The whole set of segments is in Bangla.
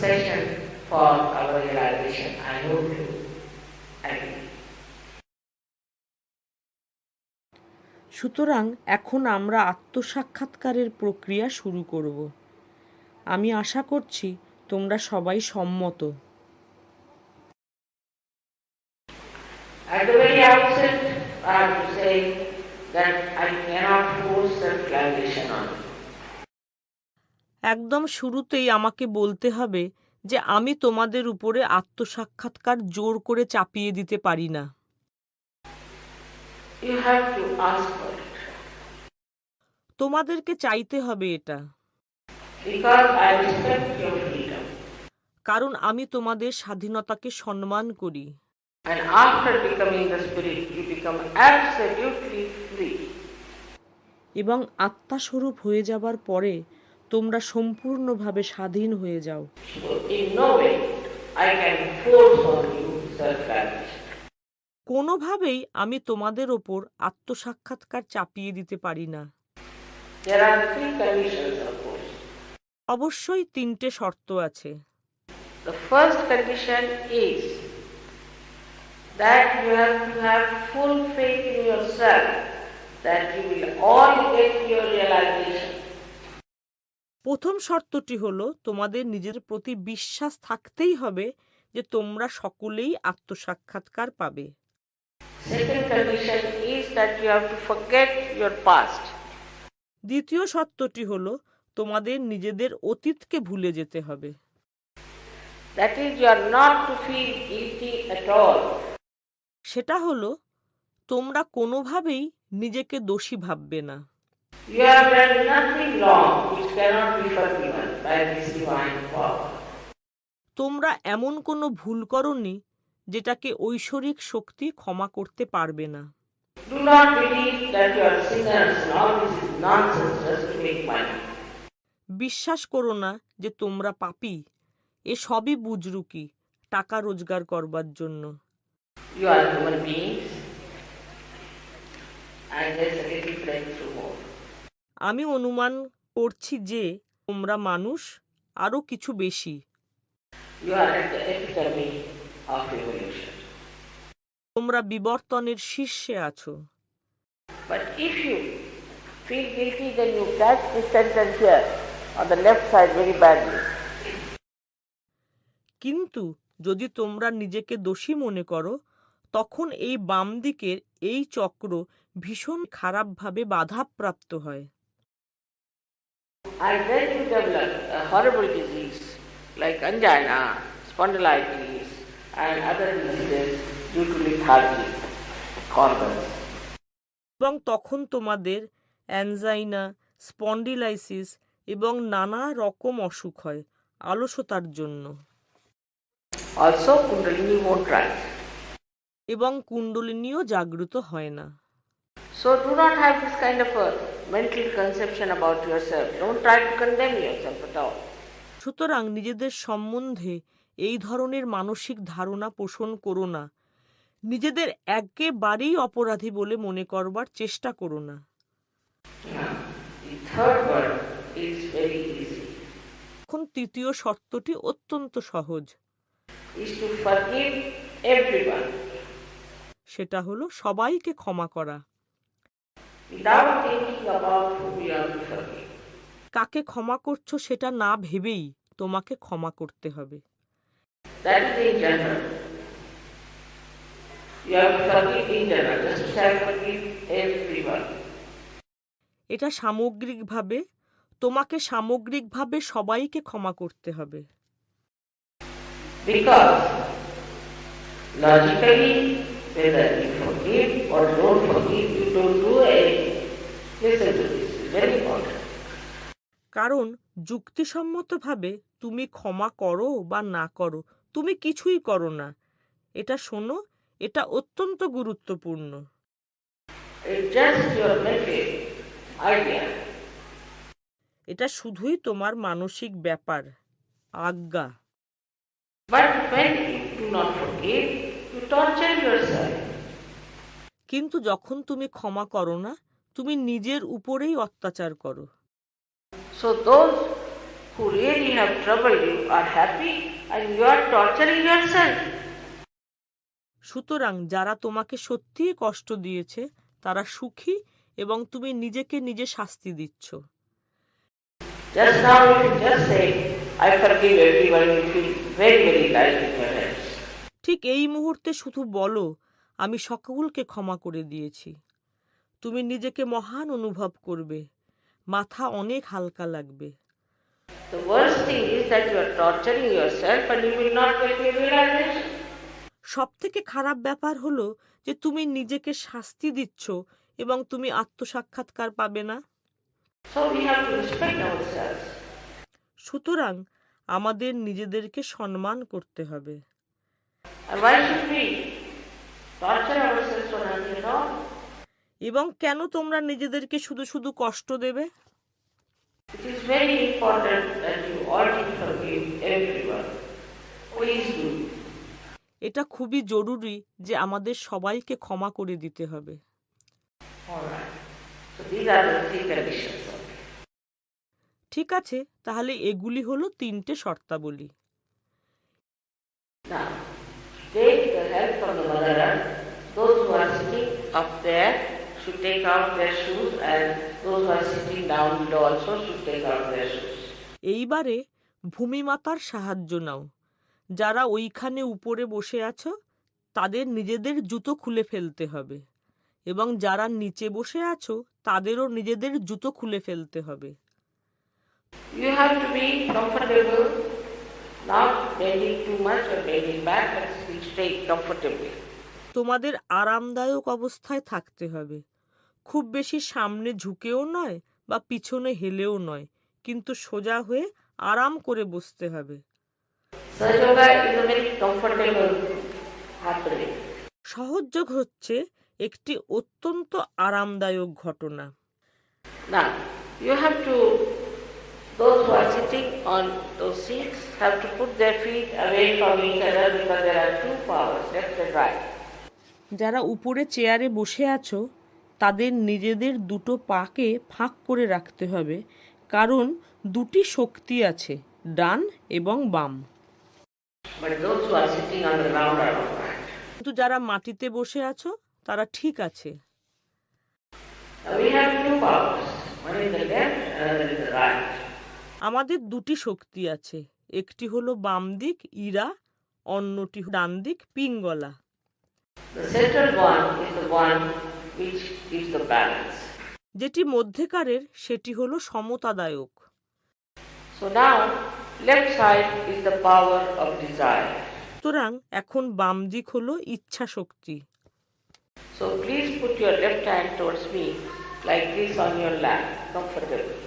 session for our realization. I hope you agree. সুতরাং এখন আমরা আত্মসাক্ষাৎকারের প্রক্রিয়া শুরু করব। আমি আশা করছি তোমরা সবাই সম্মত। At the very outset, I have to say that I cannot force self-realization on you. একদম শুরুতেই আমাকে বলতে হবে যে আমি তোমাদের উপরে আত্মসাক্ষাৎকার জোর করে চাপিয়ে দিতে পারি না। You have to ask for it. তোমাদেরকে চাইতে হবে এটা। Because I respect your freedom. কারণ আমি তোমাদের স্বাধীনতাকে সম্মান করি। And after becoming the spirit, you become absolutely free. এবং আত্মাস্বরূপ হয়ে যাবার পরে তোমরা সম্পূর্ণভাবে স্বাধীন হয়ে যাও। So in no way I can force on you self-realization. কোনোভাবেই আমি তোমাদের ওপর আত্মসাক্ষাৎকার চাপিয়ে দিতে পারি না। There are three conditions, of course. অবশ্যই তিনটে শর্ত আছে। The first condition is that you have to have full faith in yourself that you will all get your realization. প্রথম শর্তটি হলো তোমাদের নিজের প্রতি বিশ্বাস থাকতেই হবে যে তোমরা সকলেই আত্মসাক্ষাৎকার পাবে। Second condition is that you have to forget your past. দ্বিতীয় শর্তটি হলো তোমাদের নিজেদের অতীতকে ভুলে যেতে হবে। That is, you are not to feel guilty at all. সেটা হলো তোমরা কোনোভাবেই নিজেকে দোষী ভাববে না। You have done nothing wrong which cannot be forgiven by this divine power. তোমরা এমন কোনো ভুল করনি যেটাকে ঐশ্বরিক শক্তি ক্ষমা করতে পারবে না। Do not believe that you are sinners and all this is nonsense just to make money. বিশ্বাস করো না যে তোমরা পাপী, এ সবই বুজরুকি, টাকা রোজগার করবার জন্য। You are human beings and there's a little breakthrough more. আমি অনুমান করছি যে তোমরা মানুষ, আরও কিছু বেশি। You are at the epitome of evolution. তোমরা বিবর্তনের শীর্ষে আছো। But if you feel guilty, then you catch this sentence here on the left side very badly. কিন্তু যদি তোমরা নিজেকে দোষী মনে করো তখন এই বাম দিকের এই চক্র ভীষণ খারাপভাবে বাধাপ্রাপ্ত হয়। And then you develop a horrible disease like angina, spondylitis, and other diseases due to lethargy, organs. এবং তখন তোমাদের অ্যানজাইনা, স্পন্ডিলাইসিস এবং নানা রকম অসুখ হয় অলসতার জন্য। Also, Kundalini won't rise. এবং কুণ্ডলিনীও জাগ্রত হয় না। So do not have this kind of a mental conception about yourself. Don't try to condemn yourself at all. সুতরাং নিজেদের সম্বন্ধে এই ধরনের মানসিক ধারণা পোষণ করো না। নিজেদের একেবারেই অপরাধী বলে মনে করবার চেষ্টা করো না। Now, the third word is very easy. এখন তৃতীয় শর্তটি অত্যন্ত সহজ। Is to forgive everyone সেটা হলো সবাইকে ক্ষমা করা। without thinking about who we are to forgive. কাকে ক্ষমা করছো সেটা না ভেবেই তোমাকে ক্ষমা করতে হবে। That is in general. You have to forgive in general. Just shall forgive everyone. এটা সামগ্রিকভাবে, তোমাকে সামগ্রিকভাবে সবাইকে ক্ষমা করতে হবে। Because logically, whether you forgive or don't forgive, you don't do anything. Listen to this, it's very important. কারণ যুক্তিসম্মতভাবে তুমি ক্ষমা করো বা না করো, তুমি কিছুই করো না। এটা শোনো, এটা অত্যন্ত গুরুত্বপূর্ণ। It's just your mental idea. এটা শুধুই তোমার মানসিক ব্যাপার, আজ্ঞা। But when you do not forgive, you torture yourself. কিন্তু যখন তুমি ক্ষমা করো না, তুমি নিজের উপরেই অত্যাচার করো। So those who really have troubled you are happy and you are torturing yourself. সুতরাং যারা তোমাকে সত্যিই কষ্ট দিয়েছে তারা সুখী এবং তুমি নিজেকে নিজে শাস্তি দিচ্ছ। Just now you can just say, I forgive everyone, you feel very, very light in your head. ঠিক এই মুহূর্তে শুধু বলো, আমি সকলকে ক্ষমা করে দিয়েছি। তুমি নিজেকে মহান অনুভব করবে, মাথা অনেক হালকা লাগবে। The worst thing is that you are torturing yourself and you will not get your realization. সব থেকে খারাপ ব্যাপার হলো যে তুমি নিজেকে শাস্তি দিচ্ছ এবং তুমি আত্মসাক্ষাৎকার পাবে না। So we have to respect ourselves. সুতরাং আমাদের নিজেদেরকে সম্মান করতে হবে। And why should we torture ourselves for nothing at all? এবং কেন তোমরা নিজেদেরকে শুধু শুধু কষ্ট দেবে? It is very important that you all forgive everyone. Please do. এটা খুবই জরুরি যে আমাদের সবাইকে ক্ষমা করে দিতে হবে। All right. So these are the three conditions. ঠিক আছে, তাহলে এগুলি হলো 3টে শর্তাবলী। Now, take the help from the mother earth. Those who are sitting up there should take out their shoes, and those who are sitting down below also should take out their shoes. এইবারে ভূমিমাতার সাহায্য নাও। যারা ওইখানে উপরে বসে আছো তাদের নিজেদের জুতো খুলে ফেলতে হবে এবং যারা নিচে বসে আছো তাদেরও নিজেদের জুতো খুলে ফেলতে হবে। You have to be comfortable, not bending too much or bending back, but stay comfortably. তোমাদের আরামদায়ক অবস্থায় থাকতে হবে, খুব বেশি সামনে ঝুঁকেও নয় বা পিছনে হেলেও নয়, কিন্তু সোজা হয়ে আরাম করে বসতে হবে। Sahaja Yoga is a very comfortable happening. সহযোগ হচ্ছে একটি অত্যন্ত আরামদায়ক ঘটনা। Now, you have to, those who are sitting on those seats have to put their feet away from each other because there are two powers, left and right. যারা উপরে চেয়ারে বসে আছো তাদের নিজেদের দুটো পাকে ফাঁক করে রাখতে হবে, কারণ দুটি শক্তি আছে, ডান এবং বাম। But those who are sitting on the ground are all right. কিন্তু যারা মাটিতে বসে আছো তারা ঠিক আছে। Now we have two powers, one in the left and another in the right. আমাদের দুটি শক্তি আছে, একটি হলো বাম দিক ইরা, অন্যটি ডান দিক পিঙ্গলা। The central one is the one which gives the balance. যেটি মধ্যেকারের সেটি হলো সমতাদায়ক। So now, left side is the power of desire. সুতরাং এখন বাম দিক হলো ইচ্ছা শক্তি। So please put your left hand towards me like this on your lap, comfortably.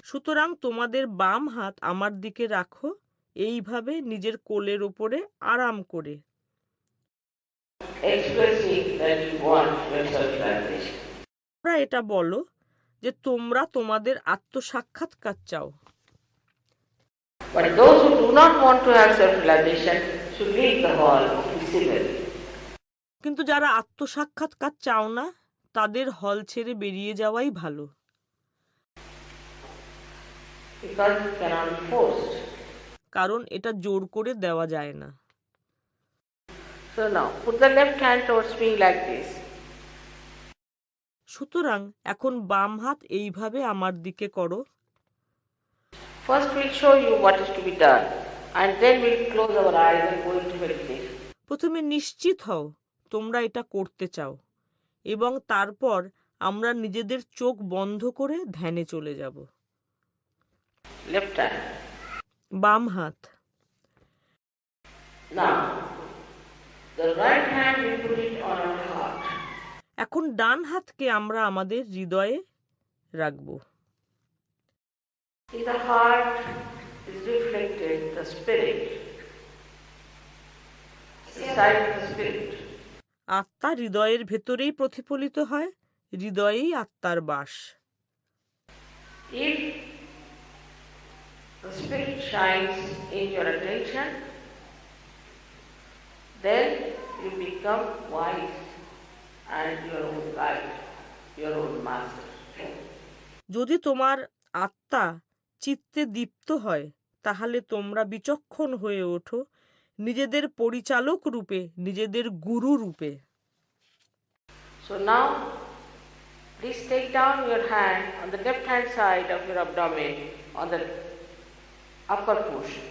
সুতরাং তোমাদের বাম হাত আমার দিকে রাখো, এইভাবে নিজের কোলের ওপরে আরাম করে। Expressing that you want your self-realization. তোমরা এটা বলো যে তোমরা তোমাদের আত্মসাক্ষাৎকার চাও। But those who do not want to have self-realization should leave the hall peaceably. কিন্তু যারা আত্মসাক্ষাৎকার চাও না তাদের হল ছেড়ে বেরিয়ে যাওয়াই ভালো। Because it cannot be forced. কারণ এটা জোর করে দেওয়া যায় না। So now, put the left hand towards me like this. সুতরাং এখন বাম হাত এইভাবে আমার দিকে করো। First we'll show you what is to be done, and then we'll close our eyes and go into meditation. প্রথমে নিশ্চিত হও তোমরা এটা করতে চাও এবং তারপর আমরা নিজেদের চোখ বন্ধ করে ধ্যানে চলে যাব। Left hand. বাম হাত। Now, the right hand we put it on our heart. এখন ডান হাতকে আমরা আমাদের হৃদয়ে রাখব। In the heart is reflected the spirit. Inside the spirit. আত্মা হৃদয়ের ভেতরেই প্রতিফলিত হয়, হৃদয়েই আত্মার বাস। If the spirit shines in your attention, then you become wise and your own guide, your own master. যদি তোমার আত্মা চিত্তে দীপ্ত হয়, তাহলে তোমরা বিচক্ষণ হয়ে ওঠো নিজেদের পরিচালক রূপে, নিজেদের গুরু রূপে। So now, please take down your hand on the left hand side of your abdomen, on the upper portion.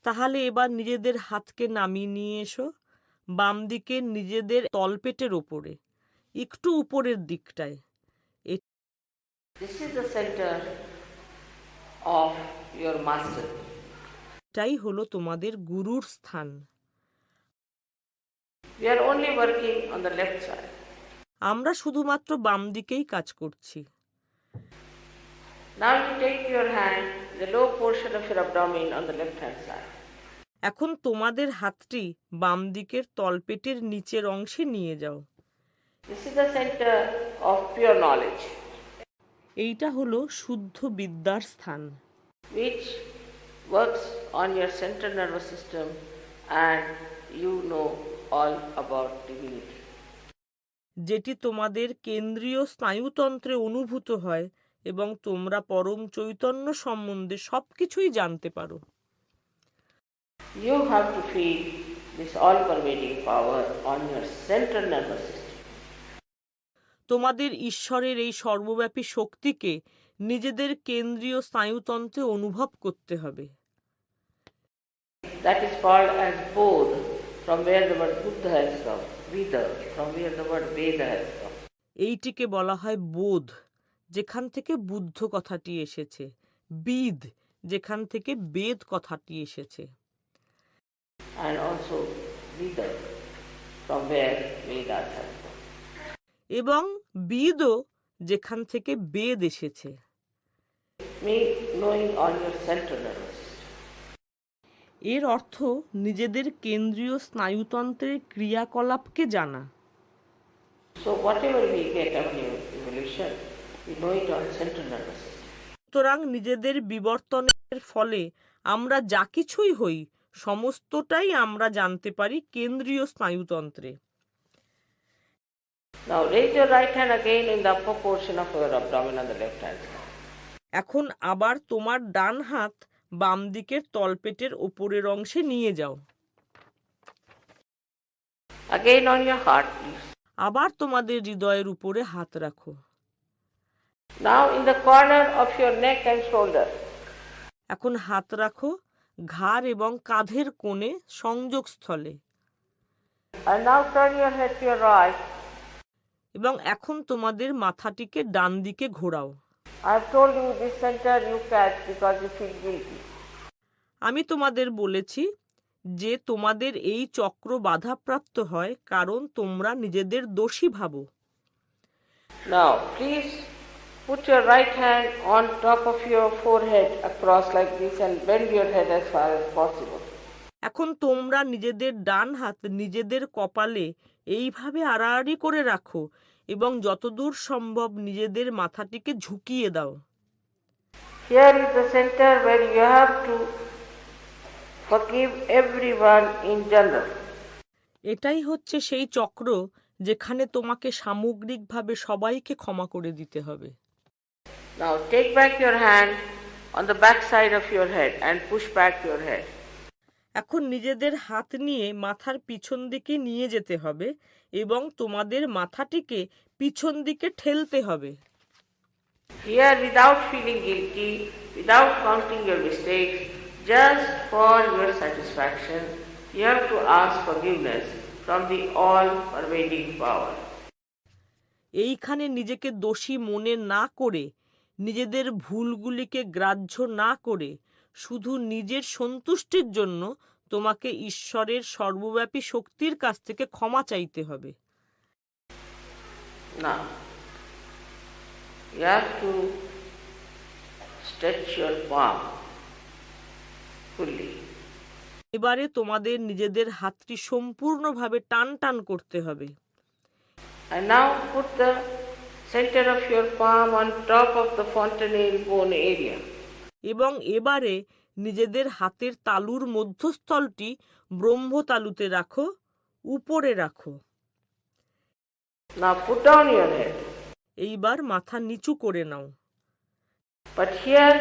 তাহলে এবার নিজেদের হাতকে নামিয়ে নিয়ে এসো বাম দিকে নিজেদের তলপেটের ওপরে, একটু উপরের দিকটায়। This is the center of your master. এটাই হলো তোমাদের গুরুর স্থান। We are only working on the left side. আমরা শুধুমাত্র বাম দিকেই কাজ করছি। Now you take your hand, the low portion of your abdomen on the left hand side. এখন তোমাদের হাতটি বাম দিকের তলপেটের নিচের অংশে নিয়ে যাও। This is the center of pure knowledge, এইটা হলো শুদ্ধ বিদ্যার স্থান, which works on your central nervous system, and you know all about divinity. যেটি তোমাদের কেন্দ্রীয় স্নায়ুতন্ত্রে অনুভূত হয় এবং তোমরা পরম চৈতন্য সম্বন্ধে সবকিছুই জানতে পারো। You have to feel this all-pervading power on your central nervous system. তোমাদের ঈশ্বরের এই সর্বব্যাপী শক্তিকে নিজেদের কেন্দ্রীয় স্নায়ুতন্ত্রে অনুভব করতে হবে। That is called as Bodh, from where the word Buddha has come. Veda, from where the word Veda has come. এইটিকে বলা হয় বোধ, যেখান থেকে বুদ্ধ কথাটি এসেছে, বিদ, যেখান থেকে বেদ কথাটি এসেছে, And also Veda, from where Vedas has come. এবং বিদও, যেখান থেকে বেদ এসেছে। Knowing all your central nervous system. এর অর্থ নিজেদের কেন্দ্রীয় স্নায়ুতন্ত্রের ক্রিয়াকলাপকে জানা। So whatever we get of new evolution, we know it on central nervous system. সুতরাং নিজেদের বিবর্তনের ফলে আমরা যা কিছুই হই সমস্তটাই আমরা জানতে পারি কেন্দ্রীয় স্নায়ুতন্ত্রে। Now raise your right hand again in the upper portion of your abdomen on the left hand side. এখন আবার তোমার ডান হাত বাম দিকের তলপেটের ওপরের অংশে নিয়ে যাও। Again on your heart, please. আবার তোমাদের হৃদয়ের উপরে হাত রাখো। Now in the corner of your neck and shoulder. এখন হাত রাখো ঘাড় এবং কাঁধের কোণে সংযোগস্থলে। And now turn your head to your right. এবং এখন তোমাদের মাথাটিকে ডান দিকে ঘোরাও। I have told you this center you catch because you feel guilty. আমি তোমাদের বলেছি যে তোমাদের এই চক্র বাধাপ্রাপ্ত হয় কারণ তোমরা নিজেদের দোষী ভাবো। Now please put your right hand on top of your forehead across like this and bend your head as far as possible. এখন তোমরা নিজেদের ডান হাত নিজেদের কপালে এইভাবে আড়াআড়ি করে রাখো এবং যতদূর সম্ভব নিজেদের মাথাটিকে ঝুঁকিয়ে দাও। Here is the center where you have to forgive everyone in general. এটাই হচ্ছে সেই চক্র যেখানে তোমাকে সামগ্রিকভাবে সবাইকে ক্ষমা করে দিতে হবে। Now take back your hand on the back side of your head and push back your head. এখন নিজেদের হাত নিয়ে মাথার পিছন দিকে নিয়ে যেতে হবে এবং তোমাদের মাথাটিকে পিছন দিকে ঠেলতে হবে। Here, without feeling guilty, without counting your mistakes, just for your satisfaction, you have to ask forgiveness from the all-pervading power. এইখানে নিজেকে দোষী মনে না করে, নিজেদের ভুলগুলিকে গ্রাহ্য না করে, শুধু নিজের সন্তুষ্টির জন্য তোমাকে ঈশ্বরের সর্বব্যাপী শক্তির কাছ থেকে ক্ষমা চাইতে হবে। Now, you have to stretch your palm fully. এবারে তোমাদের নিজেদের হাতটি সম্পূর্ণভাবে টান টান করতে হবে। And now put the center of your palm on top of the fontanelle bone area. এবং এবারে নিজেদের হাতের তালুর মধ্যস্থলটি ব্রহ্মতালুতে রাখো, উপরে রাখো। Now put down your head. এইবার মাথা নিচু করে নাও। But here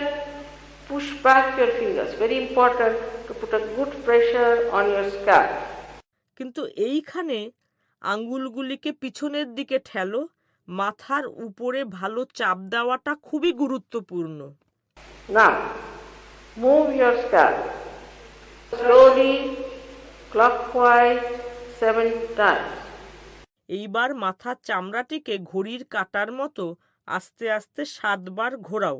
push back your fingers. Very important to put a good pressure on your scalp. কিন্তু এইখানে আঙ্গুলগুলিকে পিছনের দিকে ঠেলো, মাথার উপরে ভালো চাপ দেওয়াটা খুবই গুরুত্বপূর্ণ। Now, move your scalp slowly, clockwise 7 times. এইবার মাথার চামড়াটিকে ঘড়ির কাঁটার মতো আস্তে আস্তে 7 বার ঘোরাও।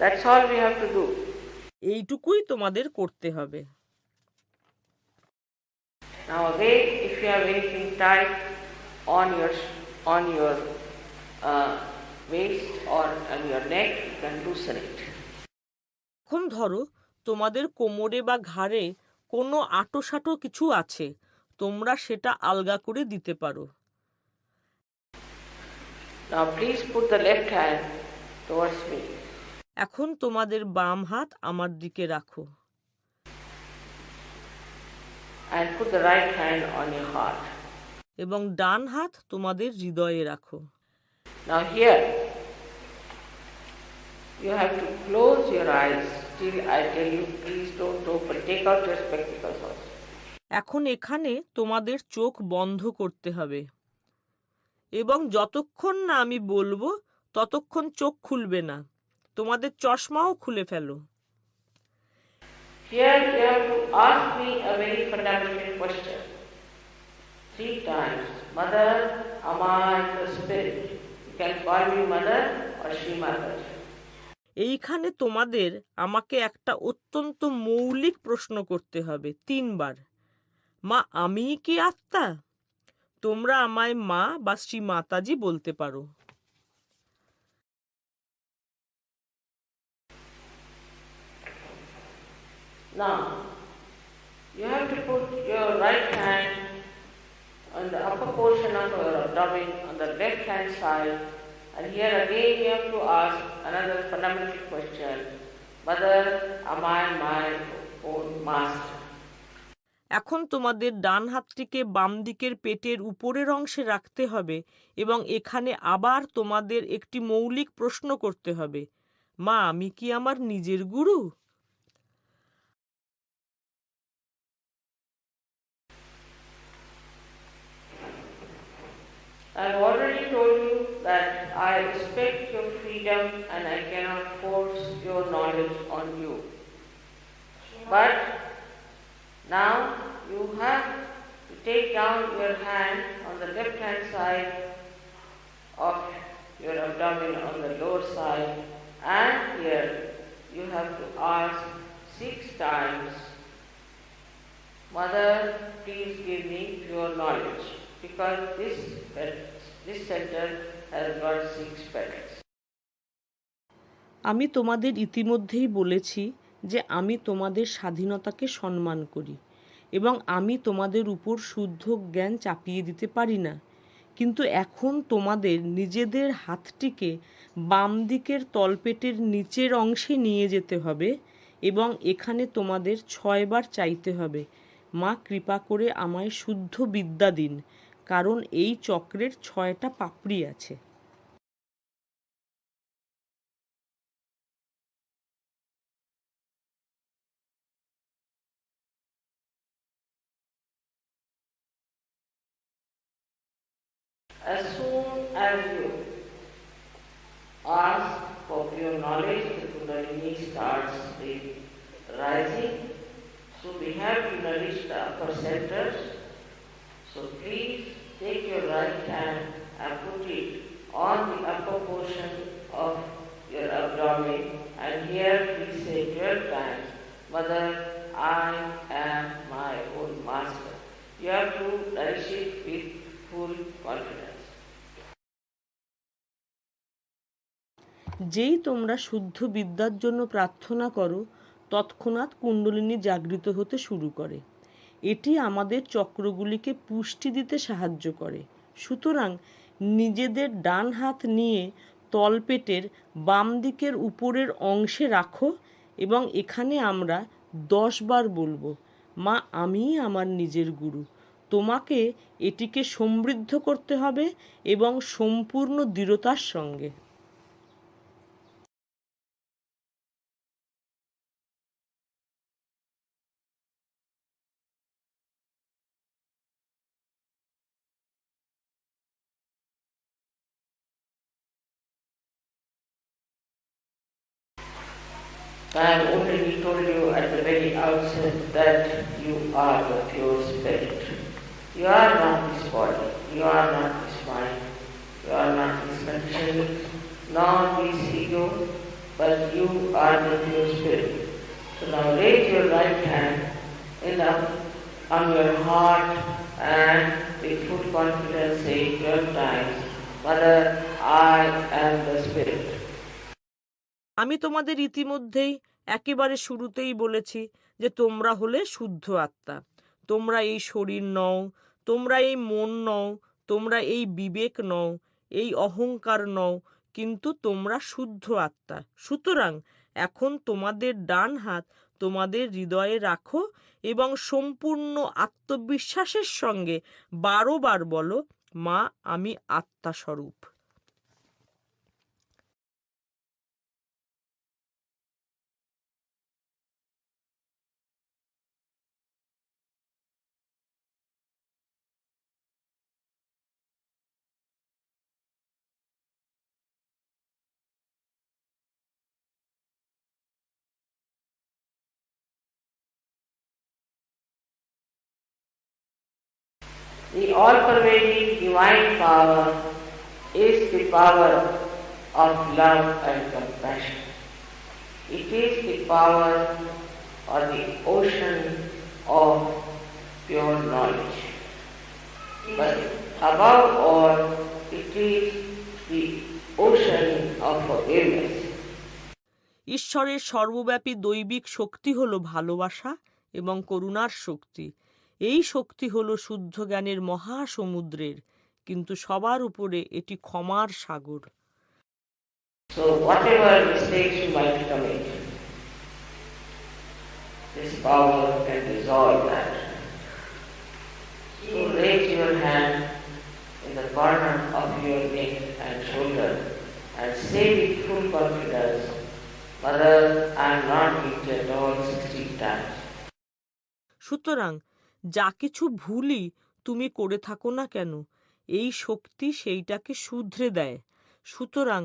That's all we have to do. এইটুকুই তোমাদের করতে হবে। Now again, if you have anything tight on your waist or on your neck, you can loosen it. এখন ধরো তোমাদের কোমরে বা ঘাড়ে কোনো আঁটোসাঁটো কিছু আছে, তোমরা সেটা আলগা করে দিতে পারো। Now please put the left hand towards me. এখন তোমাদের বাম হাত আমার দিকে রাখো। And put the right hand on your heart. এবং ডান হাত তোমাদের হৃদয়ে রাখো। Now here, you have to close your eyes till I tell you, please don't open. Take out your spectacles also. এখন এখানে তোমাদের চোখ বন্ধ করতে হবে এবং যতক্ষণ না আমি বলবো ততক্ষণ চোখ খুলবে না। তোমাদের চশমাও খুলে ফেলো। Here you have to ask me a very fundamental question. 3 times. Mother, am I the spirit? You can call me Mother or Shri Mataji. এইখানে তোমাদের আমাকে একটা অত্যন্ত মৌলিক প্রশ্ন করতে হবে 3 বার। মা, আমি কি আত্মা? তোমরা আমায় মা বা শ্রী মাতাজি বলতে পারো। Now, you have to put your right hand on the upper portion of your abdomen on the left hand side, and here again you have to ask another fundamental question. Mother, am I my own master? এখন তোমাদের ডান হাতটিকে বাম দিকের পেটের উপরের অংশে রাখতে হবে এবং এখানে আবার তোমাদের একটি মৌলিক প্রশ্ন করতে হবে, মা, আমি কি আমার নিজের গুরু? I've already told you that I respect your freedom and I cannot force your knowledge on you. But now you have to take down your hand on the left hand side of your abdomen on the lower side, and here you have to ask 6 times, Mother, please give me pure knowledge, because this sentence has got 6 petals. আমি তোমাদের ইতিমধ্যেই বলেছি যে আমি তোমাদের স্বাধীনতাকে সম্মান করি এবং আমি তোমাদের উপর শুদ্ধ জ্ঞান চাপিয়ে দিতে পারি না, কিন্তু এখন তোমাদের নিজেদের হাতটিকে বাম দিকের তলপেটের নিচের অংশে নিয়ে যেতে হবে এবং এখানে তোমাদের 6 বার চাইতে হবে, মা, কৃপা করে আমায় শুদ্ধ বিদ্যা দিন, কারণ এই চক্রের 6টা পাপড়ি আছে। As soon as you ask for pure knowledge, the Kundalini starts rising. So we have to nourish the upper centers. So please take your right hand and put it on the upper portion of your abdomen, and here please say 12 times, Mother, I am my own master. You have to nourish it with full confidence. যেই তোমরা শুদ্ধ বিদ্যার জন্য প্রার্থনা করো তৎক্ষণাৎ কুণ্ডলিনী জাগৃত হতে শুরু করে। এটি আমাদের চক্রগুলিকে পুষ্টি দিতে সাহায্য করে। সুতরাং নিজেদের ডান হাত নিয়ে তলপেটের বাম দিকের উপরের অংশে রাখো এবং এখানে আমরা 10 বার বলবো, মা, আমিই আমার নিজের গুরু। তোমাকে এটিকে সমৃদ্ধ করতে হবে এবং সম্পূর্ণ দৃঢ়তার সঙ্গে। So I have already told you at the very outset that you are the pure spirit. You are not this body, you are not this mind, you are not this conditioning, nor this ego, but you are the pure spirit. So now raise your right hand on your heart and with full confidence say 12 times, Mother, I am the spirit. আমি তোমাদের ইতিমধ্যেই একেবারে শুরুতেই বলেছি যে তোমরা হলে শুদ্ধ আত্মা। তোমরা এই শরীর নও, তোমরা এই মন নও, তোমরা এই বিবেক নও, এই অহংকার নও, কিন্তু তোমরা শুদ্ধ আত্মা। সুতরাং এখন তোমাদের ডান হাত তোমাদের হৃদয়ে রাখো এবং সম্পূর্ণ আত্মবিশ্বাসের সঙ্গে 12 বার বলো, মা আমি আত্মা স্বরূপ। The all-pervading divine power is the power of love and compassion. It is the power or the ocean of pure knowledge. But above all, it is the ocean of forgiveness. ঈশ্বরের সর্বব্যাপী দৈবিক শক্তি হলো ভালোবাসা এবং করুণার শক্তি। এই শক্তি হলো শুদ্ধ জ্ঞানের মহাসমুদ্রের, কিন্তু সবার উপরে এটি ক্ষমার সাগর। So whatever mistakes you might commit, this power can dissolve that. So raise your hand in the corner of your neck and shoulder and say with full confidence, Mother, I am not guilty at all 16 times. সুতরাং যা কিছু ভুলই তুমি করে থাকো না কেন, এই শক্তি সেইটাকে শুধরে দেয়। সুতরাং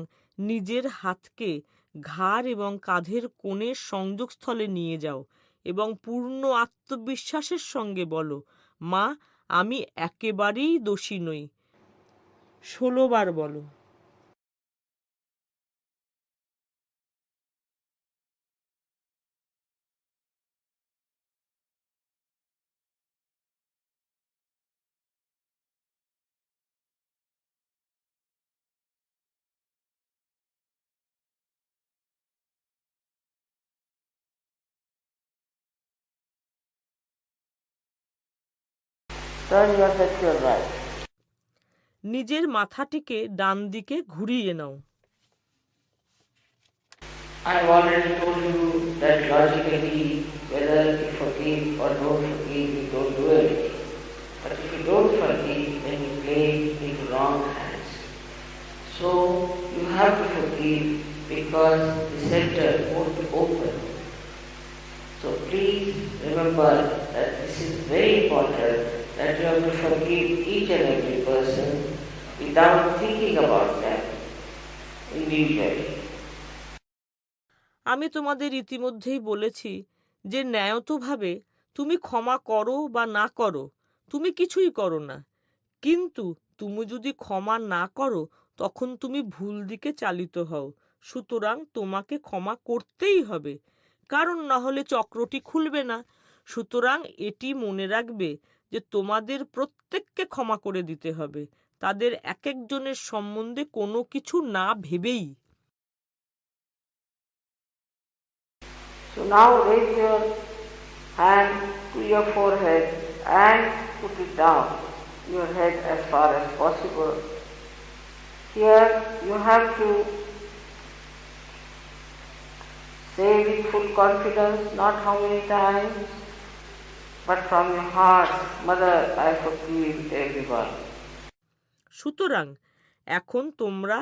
নিজের হাতকে ঘাড় এবং কাঁধের কোণের সংযোগস্থলে নিয়ে যাও এবং পূর্ণ আত্মবিশ্বাসের সঙ্গে বলো, মা আমি একেবারেই দোষী নই। 16 বার বলো। Turn your head to your right. নিজের মাথাটিকে ডান দিকে ঘুরিয়ে নাও। I have already told you that logically, whether you forgive or don't forgive, you don't do anything. But if you don't forgive, then you play into wrong hands. So you have to forgive because the center won't open. So please remember that this is very important, that you have to forgive each and every person without thinking about them individually. আমি তোমাদের ইতিমধ্যেই বলেছি যে ন্যায়তভাবে তুমি ক্ষমা করো বা না করো, তুমি কিছুই করো না। কিন্তু তুমি যদি ক্ষমা না করো তখন তুমি ভুল দিকে চালিত হও। সুতরাং তোমাকে ক্ষমা করতেই হবে, কারণ না হলে চক্রটি খুলবে না। সুতরাং এটি মনে রাখবে যে তোমাদের প্রত্যেককে ক্ষমা করে দিতে হবে, তাদের এক একজনের সম্বন্ধে কোনো কিছু না ভেবেই। So now raise your hand to your forehead and put it down, your head as far as possible. Here you have to say with full confidence, not how many times, but from your heart, Mother, I forgive everyone. সুতরাং এখন তোমরা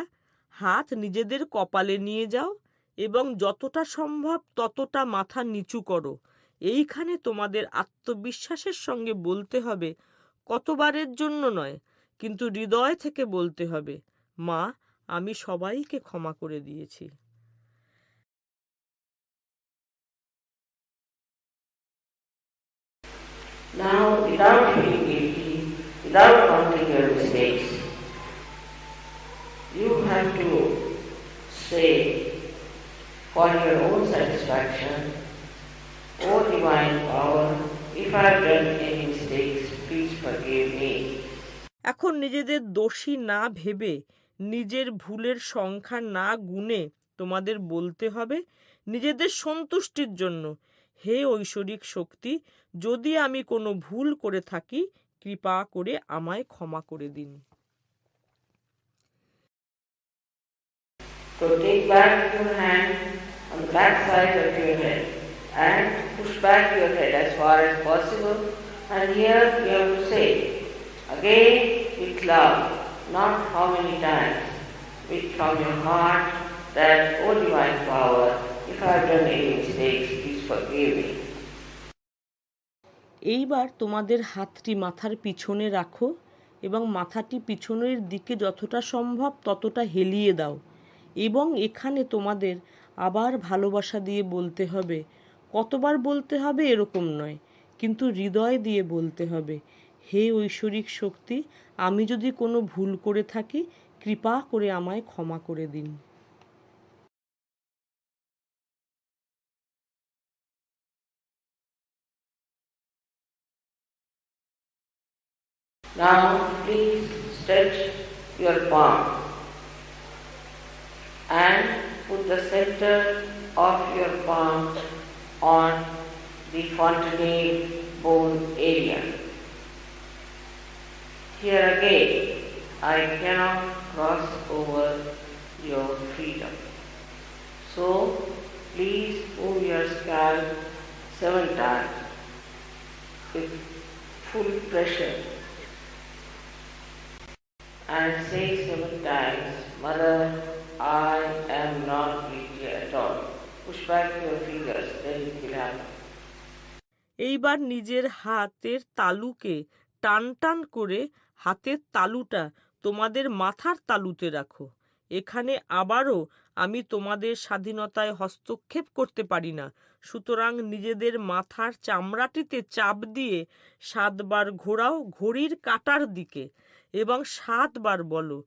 হাত নিজেদের কপালে নিয়ে যাও এবং যতটা সম্ভব ততটা মাথা নিচু করো। এইখানে তোমাদের আত্মবিশ্বাসের সঙ্গে বলতে হবে, কতবারের জন্য নয়, কিন্তু হৃদয় থেকে বলতে হবে, মা আমি সবাইকে ক্ষমা করে দিয়েছি। Now, without feeling guilty, without counting your mistakes, you have to say for your own satisfaction, O Divine Power, if I have done any mistakes, please forgive me. এখন নিজেদের দোষী না ভেবে, নিজের ভুলের সংখ্যা না গুণে তোমাদের বলতে হবে নিজেদের সন্তুষ্টির জন্য, হে ঐশ্বরিক শক্তি, যদি আমি কোনো ভুল করে থাকি কৃপা করে আমায় ক্ষমা করে দিন। So take back your hand on the back side of your head and push back your head as far as possible, and here you have to say, again with love, not how many times, with from your heart, that, O Divine Power, if I have done any mistakes, please forgive me. এইবার তোমাদের হাতটি মাথার পিছনে রাখো এবং মাথাটি পিছনের দিকে যতটা সম্ভব ততটা হেলিয়ে দাও, এবং এখানে তোমাদের আবার ভালোবাসা দিয়ে বলতে হবে। কতবার বলতে হবে এরকম নয়, কিন্তু হৃদয় দিয়ে বলতে হবে, হে ঐশ্বরিক শক্তি, আমি যদি কোনো ভুল করে থাকি কৃপা করে আমায় ক্ষমা করে দিন। Now please stretch your palm and put the center of your palm on the fontanelle bone area. Here again, I cannot cross over your freedom. So please move your scalp 7 times with full pressure and say 7 times, Mother, I am not guilty at all. Push back your fingers, then it will happen. এইবার নিজের হাতের তালুকে টান টান করে হাতের তালুটা তোমাদের মাথার তালুতে রাখো। এখানে আবারও আমি তোমাদের স্বাধীনতায় হস্তক্ষেপ করতে পারি না, সুতরাং নিজেদের মাথার চামড়াটিতে চাপ দিয়ে 7 বার ঘোরাও ঘড়ির কাঁটার দিকে এবং 7 বার বলো,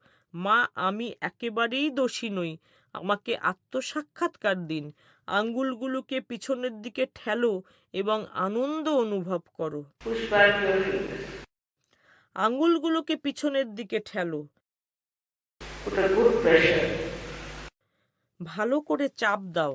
মা আমি একেবারেই দোষী নই, আমাকে আত্মসাক্ষাৎকার দিন। আঙ্গুলগুলোকে পিছনের দিকে ঠেলো এবং আনন্দ অনুভব করো। Push back your fingers. আঙ্গুলগুলোকে পিছনের দিকে ঠেলো। Put a good pressure. ভালো করে চাপ দাও।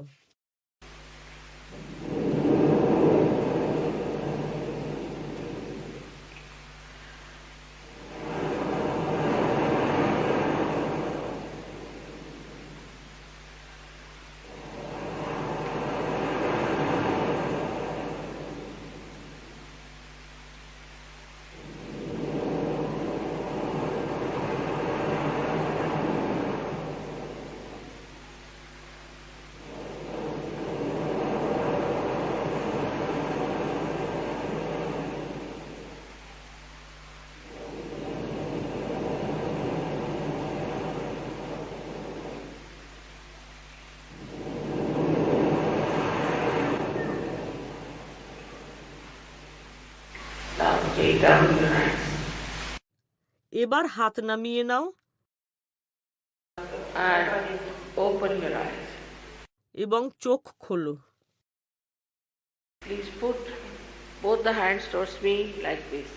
Now take down your hands এবার হাত নামিয়ে নাও and open your eyes. এবং চোখ খোলো। Please put both the hands towards me like this.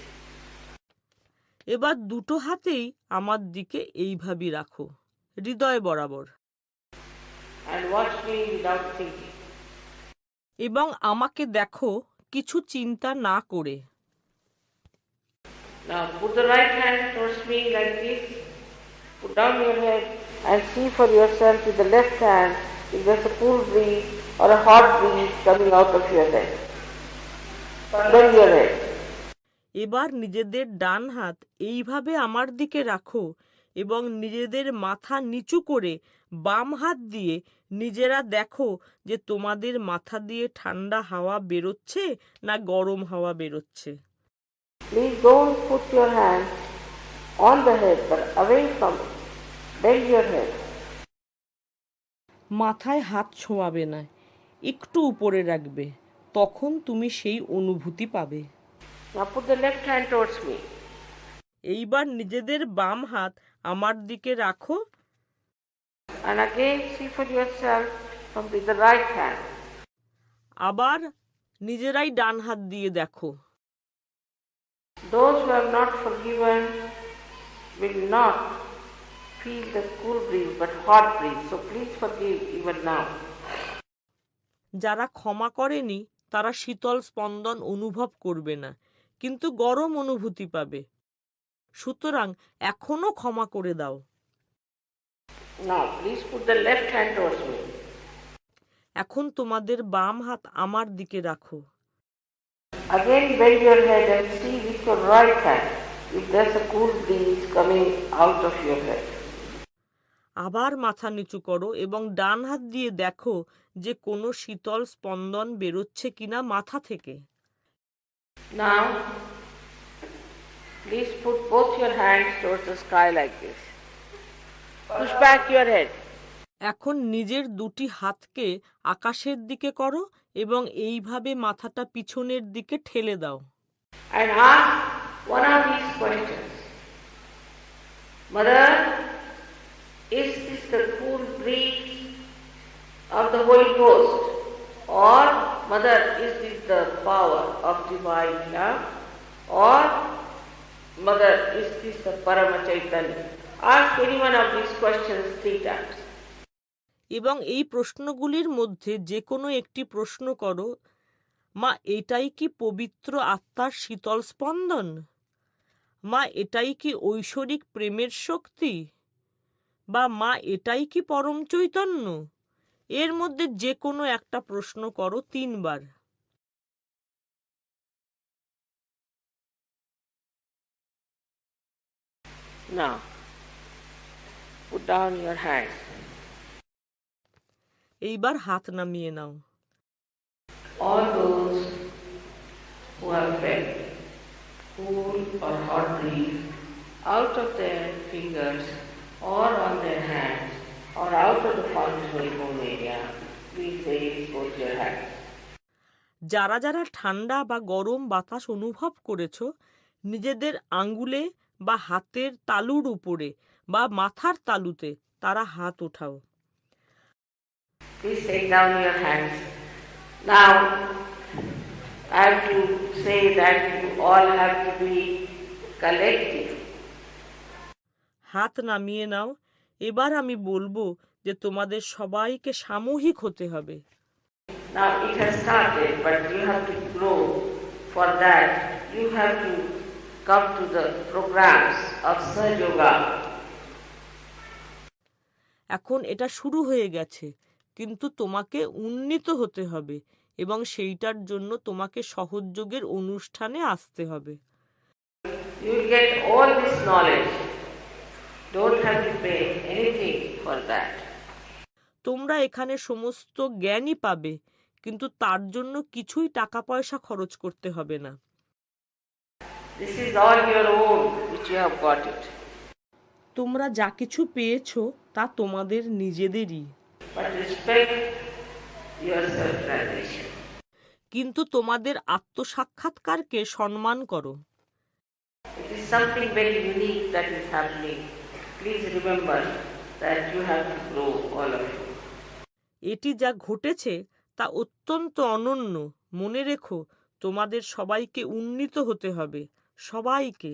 এবার দুটো হাতেই আমার দিকে এইভাবে রাখো, হৃদয় বরাবর, And watch me without thinking. এবং আমাকে দেখো কিছু চিন্তা না করে। Now put the right hand towards me like this. Put down your head and see for yourself with the left hand if there's a cool breeze or a hot breeze coming out of your head. Bend your head. এবার নিজেদের ডান হাত এইভাবে আমার দিকে রাখো এবং নিজেদের মাথা নিচু করে বাম হাত দিয়ে নিজেরা দেখো যে তোমাদের মাথা দিয়ে ঠান্ডা হাওয়া বেরোচ্ছে না গরম হাওয়া বেরোচ্ছে। Please don't put your hand on the head but away from it. Bend your head. মাথায় হাত ছোঁয়াবে না, একটু উপরে রাখবে, তখন তুমি সেই অনুভূতি পাবে। Now put the left hand towards me. এইবার নিজেদের বাম হাত আমার দিকে রাখো And again see for yourself from the right hand. আবার নিজেরাই ডান হাত দিয়ে দেখো Those who have not forgiven will not feel the cool breeze but hot breeze. So please forgive even now. যারা ক্ষমা করেনি তারা শীতল স্পন্দন অনুভব করবে না কিন্তু গরম অনুভূতি পাবে সুতরাং এখনো ক্ষমা করে দাও Now please put the left hand towards me. এখন তোমাদের বাম হাত আমার দিকে রাখো Again bend your head and see with your right hand if there's a cool breeze coming out of your head. আবার মাথা নিচু করো এবং ডান হাত দিয়ে দেখো যে কোনো শীতল স্পন্দন বেরোচ্ছে কিনা মাথা থেকে Now please put both your hands towards the sky like this. Push back your head. এখন নিজের দুটি হাতকে আকাশের দিকে করো এবং এইভাবে মাথাটা পিছনের দিকে ঠেলে দাও And ask one of these questions. Mother, is this the cool breeze of the Holy Ghost? Or, Mother, is this the power of divine love? Or, Mother, is this the Parama Chaitanya? Ask any one of these questions 3 times. এবং এই প্রশ্নগুলির মধ্যে যে কোনো একটি প্রশ্ন করো মা এটাই কি পবিত্র আত্মার শীতল স্পন্দন মা এটাই কি ঐশ্বরিক প্রেমের শক্তি বা মা এটাই কি পরম চৈতন্য এর মধ্যে যে কোনো একটা প্রশ্ন করো 3 বার Now, put down your hands. এইবার হাত নামিয়ে নাও All those who have felt cool or hot breeze out of their fingers or on their hands or out of the functional bone area, please raise both your hands. যারা যারা ঠান্ডা বা গরম বাতাস অনুভব করেছো নিজেদের আঙ্গুলে বা হাতের তালুর উপরে বা মাথার তালুতে তারা হাত ওঠাও Please take down your hands. Now, I have to say that you all have to be collective. হাত নামিয়ে নাও এবার আমি বলবো যে তোমাদের সবাইকে সামূহিক হতে হবে Now it has started, but you have to grow. For that, you have to come to the programs of Sahaja Yoga. এখন এটা শুরু হয়ে গেছে কিন্তু তোমাকে উন্নীত হতে হবে এবং সেইটার জন্য তোমাকে সহযোগের অনুষ্ঠানে আসতে হবে You will get all this knowledge. Don't have to pay anything for that. তোমরা এখানে সমস্ত জ্ঞানই পাবে কিন্তু তার জন্য কিছুই টাকা পয়সা খরচ করতে হবে না This is all your own which you have got it. তোমরা যা কিছু পেয়েছো তা তোমাদের নিজেদেরই But respect your self-realization. কিন্তু তোমাদের আত্মসাক্ষাৎকারকে সম্মান করো It is something very unique that is happening. Please remember that you have to grow, all of you. এটি যা ঘটেছে তা অত্যন্ত অনন্য মনে রেখো তোমাদের সবাইকে উন্নীত হতে হবে সবাইকে